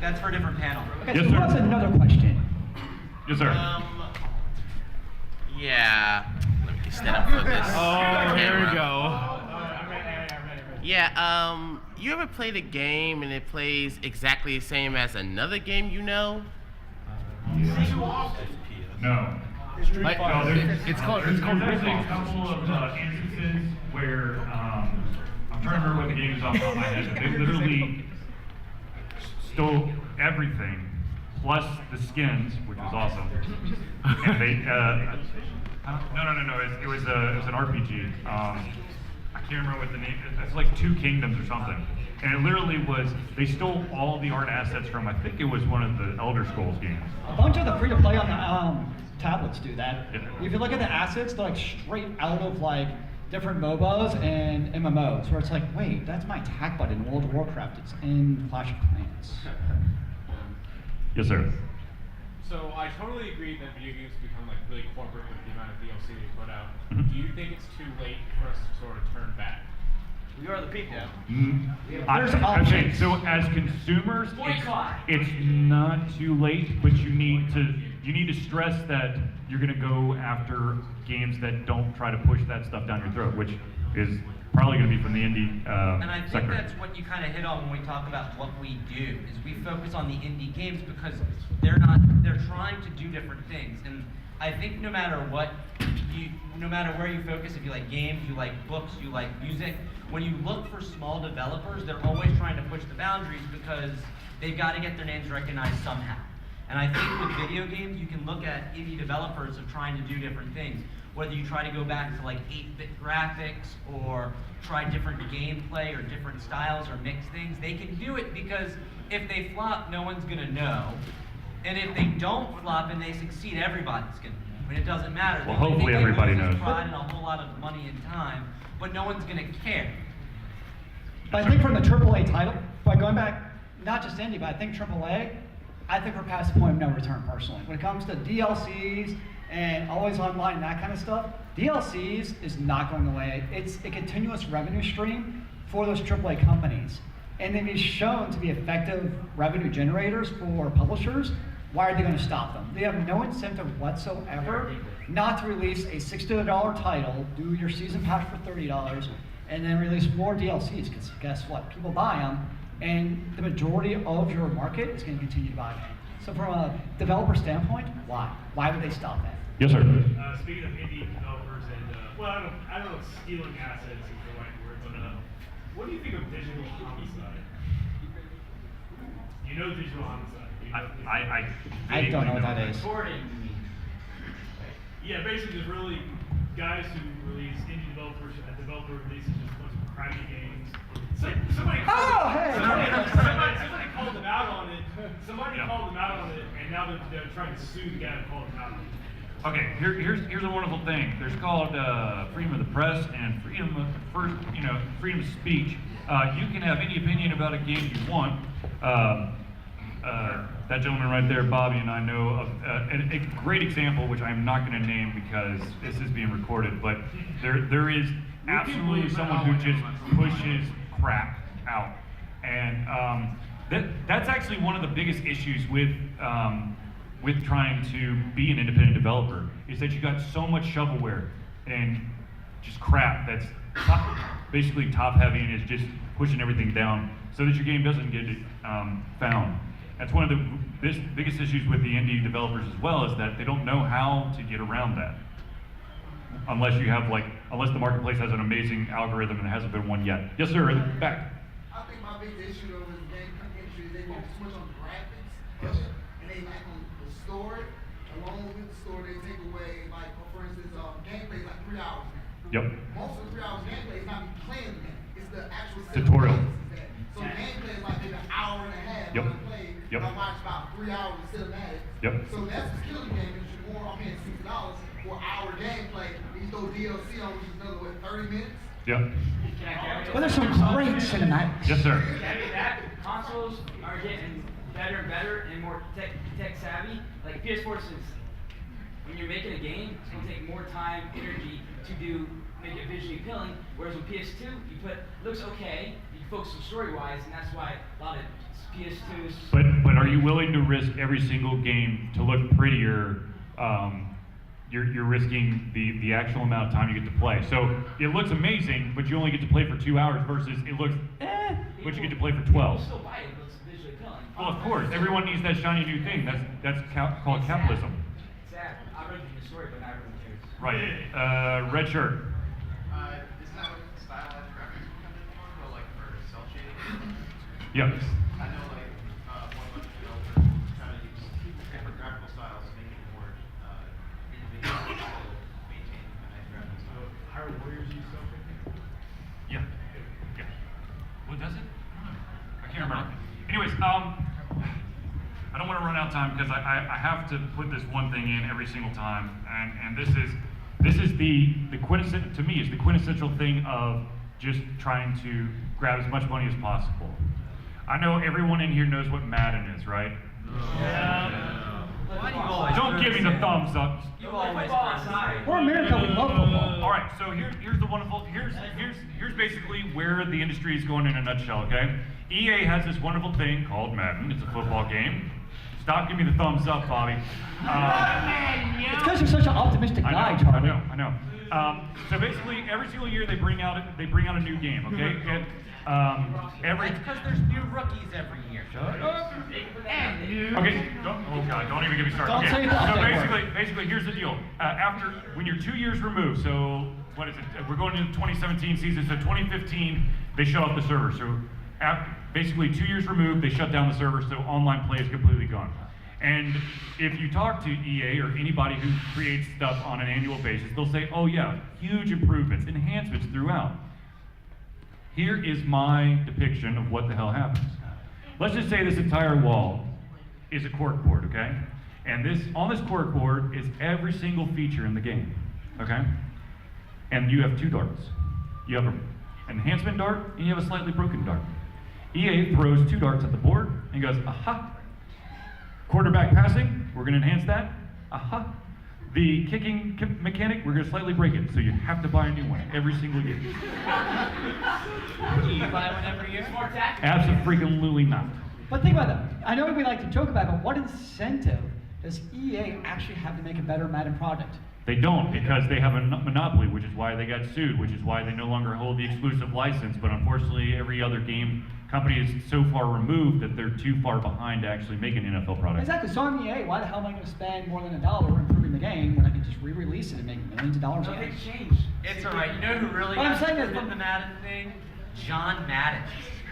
that's for a different panel. Okay, Yes, so sir. what's another question? Yes, sir. Yeah. Let me stand up for this. Oh, here we camera. go. Yeah, you ever played a game and it plays exactly the same as another game you know? No. Like, No, it's called there's actually a couple of instances where I'm trying to remember what the game is off the top of my head, but they literally stole everything plus the skins, which was awesome. And they no. It was an RPG. I can't remember what the name. It's like Two Kingdoms or something. And it literally was, they stole all the art assets from, I think it was one of the Elder Scrolls games. A bunch of the free-to-play on the tablets do that. Yeah. If you look at the assets, they're like straight out of like different MOBAs and MMOs, where it's like, wait, that's my attack button in World of Warcraft. It's in Clash of Clans. Yes, sir. So I totally agree that video games become like really corporate with the amount of DLC they put out. Mhm. Do you think it's too late for us to sort of turn back? We are the people. There's Okay, options. so as consumers, Boycott. it's not too late, but you need to stress that you're going to go after games that don't try to push that stuff down your throat, which is probably going to be from the indie And I think sector. that's what you kind of hit on when we talk about what we do, is we focus on the indie games because they're trying to do different things. And I think no matter where you focus, if you like games, you like books, you like music, when you look for small developers, they're always trying to push the boundaries because they've got to get their names recognized somehow. And I think with video games, you can look at indie developers of trying to do different things. Whether you try to go back to like 8-bit graphics or try different gameplay or different styles or mix things, they can do it because if they flop, no one's gonna know. And if they don't flop and they succeed, everybody's gonna know. And it doesn't matter. Well, They hopefully think everybody loses knows. pride and a whole lot of money and time, but no one's gonna care. But I think from the AAA title, by going back, not just indie, but I think AAA, I think we're past the point of no return personally. When it comes to DLCs and always online and that kind of stuff, DLCs is not going away. It's a continuous revenue stream for those AAA companies. and they've been shown to be effective revenue generators for publishers, why are they going to stop them? They have no incentive whatsoever not to release a $60 title, do your season pass for $30, and then release more DLCs, because guess what? People buy them, and the majority of your market is going to continue to buy them. So from a developer standpoint, why? Why would they stop that? Yes, sir. Speaking of indie developers and, well, I don't know if stealing assets is the right word, but what do you think of digital homicide? You know digital homicide? I don't know what that is. Yeah, basically there's really guys who release indie developers, a developer releases just a bunch of crappy games. Somebody called them out on it. Somebody called them out on it, and now they're trying to sue the guy who called them out on it. Okay, here's a wonderful thing. There's called freedom of the press and freedom of freedom of speech. You can have any opinion about a game you want. That gentleman right there, Bobby, and I know of a great example, which I'm not going to name because this is being recorded, but there is absolutely someone who just pushes crap out, and that's actually one of the biggest issues with trying to be an independent developer, is that you got so much shovelware and just crap that's basically top heavy and is just pushing everything down so that your game doesn't get found. That's one of the biggest issues with the indie developers as well, is that they don't know how to get around that. Unless the marketplace has an amazing algorithm, and it hasn't been one yet. Yes, sir, back. I think my big issue though with the game industry is they focus too much on the graphics, Yes. and they lack on the story. Along with the story, they take away, like for instance, gameplay is like 3 hours now. Yep. Most of the 3 hours gameplay is not me playing the game; it's the actual Tutorial. So gameplay is like maybe an hour and a half. Yep. When I play, Yep. I watch about 3 hours of cinematics. Yep. So that's what's killing the game industry more. I'm paying $60 for hour gameplay. You throw DLC on, which is another 30 minutes. Yep. Well, there's some great cinematics. Yes, sir. Consoles are getting better and better and more tech savvy. Like PS4, since when you're making a game, it's going to take more time, energy to make it visually appealing. Whereas with PS2, you put looks okay, you focus on story wise, and that's why a lot of PS2s. But are you willing to risk every single game to look prettier? You're risking the actual amount of time you get to play. So it looks amazing, but you only get to play for 2 hours versus it looks but you get to play for 12. Still buy it, it looks visually appealing. Well, of course, everyone needs that shiny new thing. That's called capitalism. Sad. I read the story, but not everyone cares. Right. Red shirt. Isn't that what stylized graphics will come in more? But like for cell shading? Yep. I know like one bunch of developers try to use different graphical styles to make it more individual to maintain a nice graphical style. Hyrule Warriors use cell shading? Yeah. Yeah. What does it? I can't remember. Anyways, I don't want to run out of time because I have to put this one thing in every single time, and this is the quintessential, to me, is the quintessential thing of just trying to grab as much money as possible. I know everyone in here knows what Madden is, right? Yeah. Why do you always Don't give me the thumbs up. You always We're America, we love football. All right, so here's the wonderful, here's basically where the industry is going in a nutshell, okay? EA has this wonderful thing called Madden. It's a football game. Stop giving me the thumbs up, Bobby. It's because you're such an optimistic guy, Charlie. I know. So basically, every single year they bring out a new game, okay? And, It's because there's new rookies every year. Okay, don't even get me started. Don't Okay, say that so word. basically, here's the deal. When you're 2 years removed, so what is it? We're going into the 2017 season, so 2015, they shut off the server. So basically 2 years removed, they shut down the server, so online play is completely gone. And if you talk to EA or anybody who creates stuff on an annual basis, they'll say, oh yeah, huge improvements, enhancements throughout. Here is my depiction of what the hell happens. Let's just say this entire wall is a cork board, okay? And on this cork board is every single feature in the game, okay? And you have 2 darts. You have an enhancement dart, and you have a slightly broken dart. EA throws 2 darts at the board, and goes, aha. Quarterback passing, we're gonna enhance that, aha. The kicking mechanic, we're going to slightly break it, so you have to buy a new one every single year. Do you buy one every year? Smart tactic. Absolutely not. But think about that. I know we like to joke about it, but what incentive does EA actually have to make a better Madden product? They don't, because they have a monopoly, which is why they got sued, which is why they no longer hold the exclusive license. But unfortunately, every other game company is so far removed that they're too far behind to actually make an NFL product. Exactly. So I'm EA. Why the hell am I going to spend more than $1 improving the game when I can just re-release it and make millions of dollars? Nothing again? changed. It's alright. You know who really What I'm got saying is- screwed in the Madden thing? John Madden.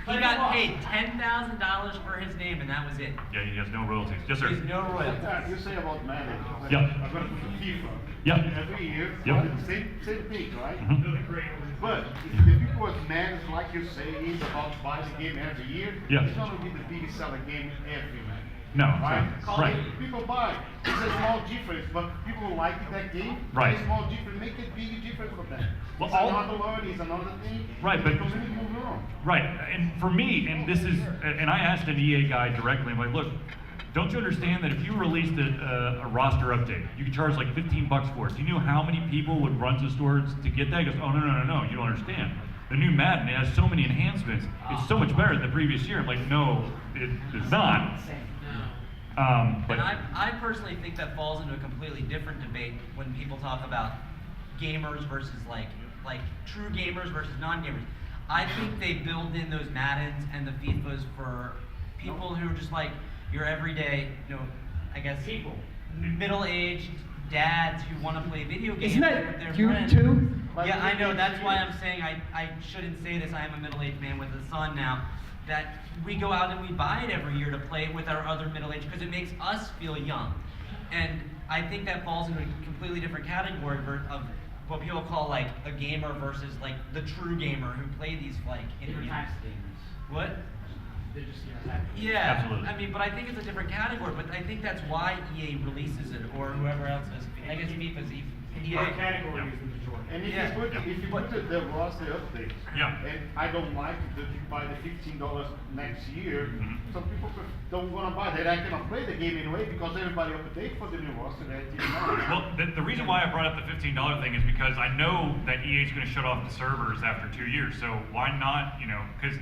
He got paid $10,000 for his name, and that was it. Yeah, he has no royalties. Yes, sir. There's no royalties. You say about Madden. Yeah. I'm going to put FIFA. Yeah. Every year, Yeah. same thing, right? Mhm. But if the people as mad as like you say is about buying the game every year, Yeah. it's not going to be the biggest selling game every man. No, it's Right? not. Right. People buy. It's a small difference, but people like that game. Right. It's a small difference, make it big difference for them. Well, It's all- another learn, it's another thing. Right, but- The community moving on. Right, and for me, and this is, and I asked an EA guy directly, I'm like, look, don't you understand that if you released a roster update, you could charge like $15 for it? Do you know how many people would run to stores to get that? He goes, oh, no, you don't understand. The new Madden, it has so many enhancements, it's so much better than the previous year. I'm like, no, it is not. But And I personally think that falls into a completely different debate when people talk about gamers versus like true gamers versus non-gamers. I think they build in those Maddens and the FIFAs for people who are just like your everyday, I guess people, middle-aged dads who want to play video games Isn't with that their you friends. too? Yeah, I know. That's why I'm saying I shouldn't say this. I am a middle-aged man with a son now. That we go out and we buy it every year to play it with our other middle-aged because it makes us feel young. And I think that falls into a completely different category of what people call like a gamer versus like the true gamer who play these like Different types of gamers. What? They're just type. Yeah, Absolutely. I mean, but I think it's a different category. But I think that's why EA releases it, or whoever else does. I guess FIFA's EA. Our category is the majority. And if Yeah. you put the roster updates, Yeah. and I don't like that you buy the $15 next year, some people don't want to buy that. I cannot play the game anyway because everybody updates for the new roster. Well, the reason why I brought up the $15 thing is because I know that EA is going to shut off the servers after 2 years. So why not, because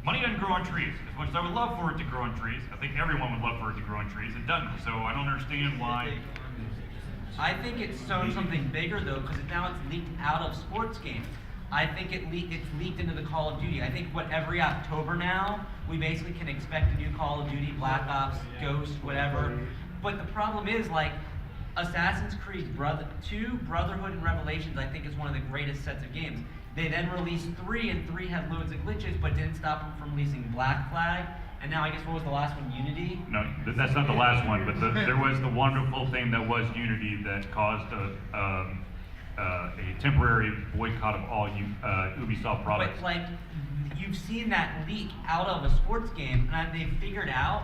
money doesn't grow on trees. As much as I would love for it to grow on trees, I think everyone would love for it to grow on trees. It doesn't. So I don't understand why. I think it's shown something bigger though, because now it's leaked out of sports games. I think it's leaked into the Call of Duty. I think every October now, we basically can expect a new Call of Duty, Black Ops, Ghost, whatever. But the problem is like Assassin's Creed 2, Brotherhood, and Revelations, I think is one of the greatest sets of games. They then released 3, and 3 had loads of glitches, but didn't stop them from releasing Black Flag. And now I guess what was the last one? Unity? No, that's not the last one, but there was the wonderful thing that was Unity that caused a temporary boycott of all Ubisoft products. But like, you've seen that leak out of a sports game, and they've figured out,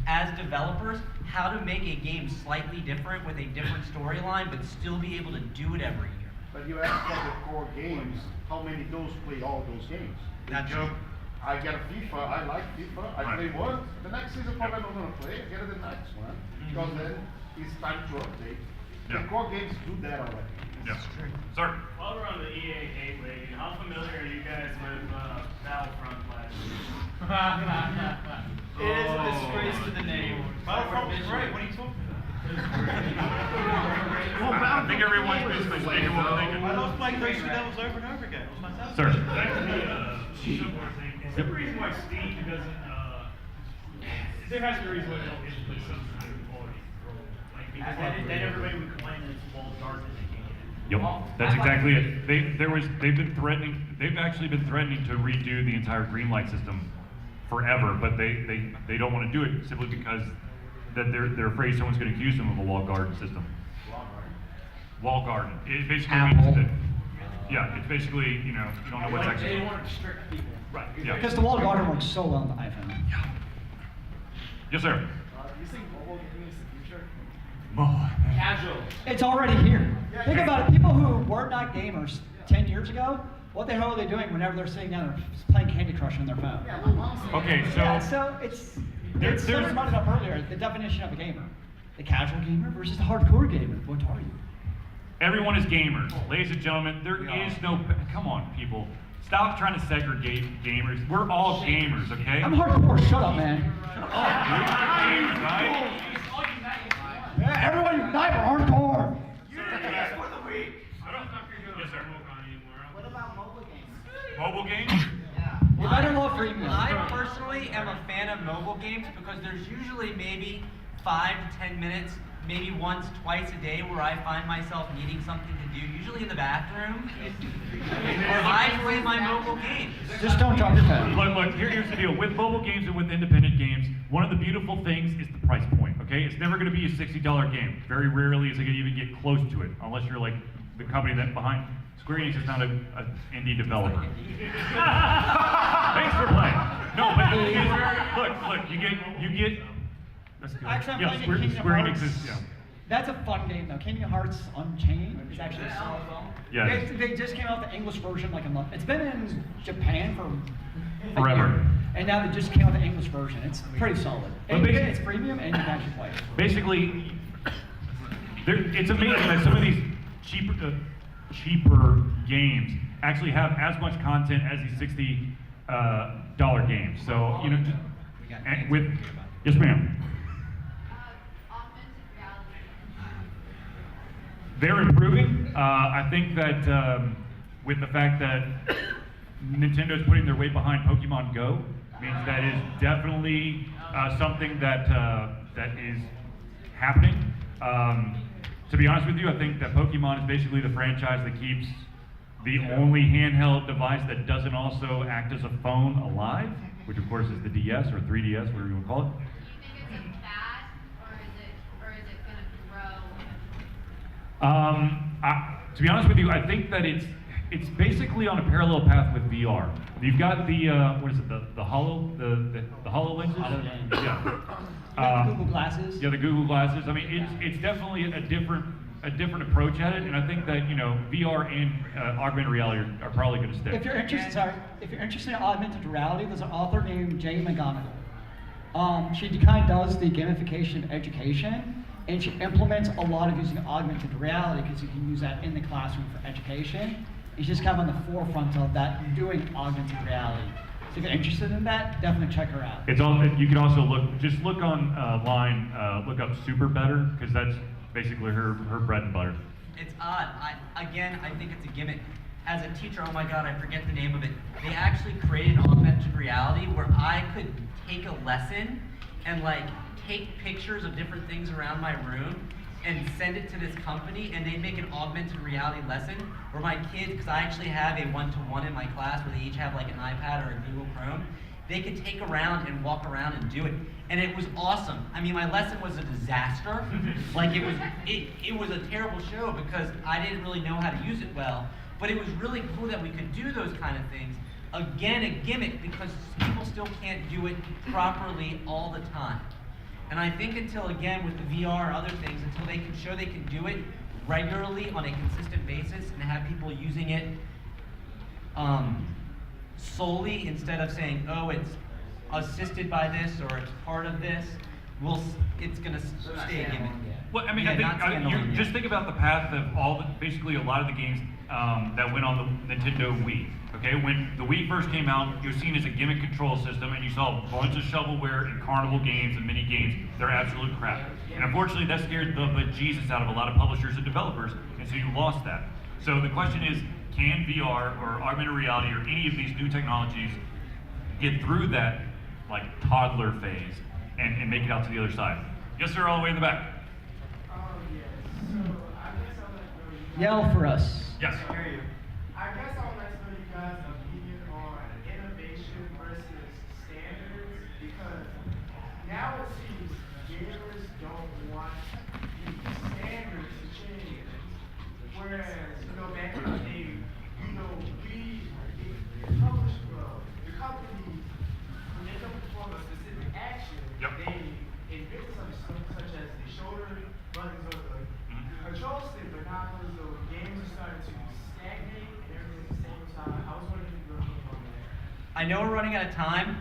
as developers, how to make a game slightly different with a different storyline, but still be able to do it every year. But you ask for the core games, how many of those play all those games? That's You know, true. I get a FIFA, I like FIFA, I Right. play one, the next season probably I'm not gonna play, I get the next one, because then it's time to update. Yeah. The core games do that already. Yeah. Sir. While we're on the EA hate wagon, how familiar are you guys with Battlefront last year? It is a disgrace to the name. Battlefront was great. What are you talking I think everyone's basically speaking what they're thinking. I love playing Racing Devils over and over again. It was fantastic. Sir. Back to the Showboard thing. Is there a reason why Steam doesn't, there has to be a reason why they don't input some kind of quality control? Like, because then everybody would complain that it's walled garden and they can't get it. Yep, that's exactly it. They've actually been threatening to redo the entire Greenlight system forever, but they don't want to do it simply because that they're afraid someone's going to accuse them of a walled garden system. Wall garden. It basically means that, yeah, it's basically, you don't know what's They actually. don't want to restrict people. Right, yeah. Because the walled garden works so well on the iPhone. Yes, sir. You think mobile gaming is the future? Casual. It's already here. Think about it. People who were not gamers 10 years ago, what the hell are they doing whenever they're sitting down and playing Candy Crush on their phone? Yeah, my mom's Okay, Yeah, so so it's there's- somebody brought it up earlier, the definition of a gamer. the casual gamer versus the hardcore gamer. What are you? Everyone is gamers. Ladies and gentlemen, there is no, come on, people. Stop trying to segregate gamers. We're all gamers, okay? I'm hardcore. Shut up, man. Shut up, dude. Gamers, right? Yeah, everyone unite for hardcore. Yes, sir. What about mobile games? Mobile games? You better love freemium. I personally am a fan of mobile games because there's usually maybe 5 to 10 minutes, maybe once, twice a day where I find myself needing something to do, usually in the bathroom, where I play my mobile games. Just don't drop your phone. Look, here's the deal. With mobile games and with independent games, one of the beautiful things is the price point, okay? It's never gonna be a $60 game. Very rarely is it gonna even get close to it, unless you're like the company that behind, Square Enix is not an indie developer. Thanks for playing. No, but look, you get, that's good. Actually, I'm Yeah, playing Square Kingdom Enix Hearts. is, yeah. That's a fun game though. Kingdom Hearts Unchained is actually solid. Yeah. They just came out with the English version like a month. It's been in Japan for a Forever. year, and now they just came out with the English version. It's pretty solid. But And basically- it's premium, and you can actually play it. Basically, it's amazing that some of these cheaper games actually have as much content as these $60 games. So you know, and with yes, ma'am. They're improving. I think that with the fact that Nintendo's putting their weight behind Pokemon Go means that is definitely something that that is happening. To be honest with you, I think that Pokemon is basically the franchise that keeps the only handheld device that doesn't also act as a phone alive, which of course is the DS or 3DS, whatever you want to call it. To be honest with you, I think that it's basically on a parallel path with VR. You've got the what is it, the HoloLenses? Yeah. The Google Glasses. Yeah, the Google Glasses. I mean, it's definitely a different approach at it, and I think that VR and augmented reality are probably going to stick. If you're interested, in augmented reality, there's an author named Jay McGonigal. She kind of does the gamification of education, and she implements a lot of using augmented reality because you can use that in the classroom for education. She's just kind of on the forefront of that, doing augmented reality. So if you're interested in that, definitely check her out. It's all. You can also look online, look up Super Better, because that's basically her bread and butter. It's odd. I think it's a gimmick. As a teacher, oh my God, I forget the name of it. They actually created augmented reality where I could take a lesson and like take pictures of different things around my room and send it to this company, and they'd make an augmented reality lesson where my kids, because I actually have a one-to-one in my class where they each have like an iPad or a Google Chrome, they could take around and walk around and do it. And it was awesome. I mean, my lesson was a disaster. Like it was a terrible show because I didn't really know how to use it well, but it was really cool that we could do those kind of things. Again, a gimmick because people still can't do it properly all the time. And I think until, again, with the VR or other things, until they can show they can do it regularly on a consistent basis and have people using it solely instead of saying, oh, it's assisted by this or it's part of this, it's going to stay a gimmick. Well, I mean, Yeah, I not think standalone yet. just think about the path of basically a lot of the games that went on the Nintendo Wii. Okay, when the Wii first came out, it was seen as a gimmick control system, and you saw a bunch of shovelware and carnival games and mini games. They're absolute crap. And unfortunately, that scared the bejesus out of a lot of publishers and developers, and so you lost that. So the question is, can VR or augmented reality or any of these new technologies get through that like toddler phase and make it out to the other side? Yes, sir, all the way in the back. Yell for us. Yes. I guess I would like to know you guys' opinion on innovation versus standards, because now it seems gamers don't want the standards to change. Whereas, back in the day, the company, when they come perform a specific action, they invented something such as the shoulder buttons or the control stick, but now those games are starting to stagnate and everything at the same time. I was wondering if you were on that. I know we're running out of time.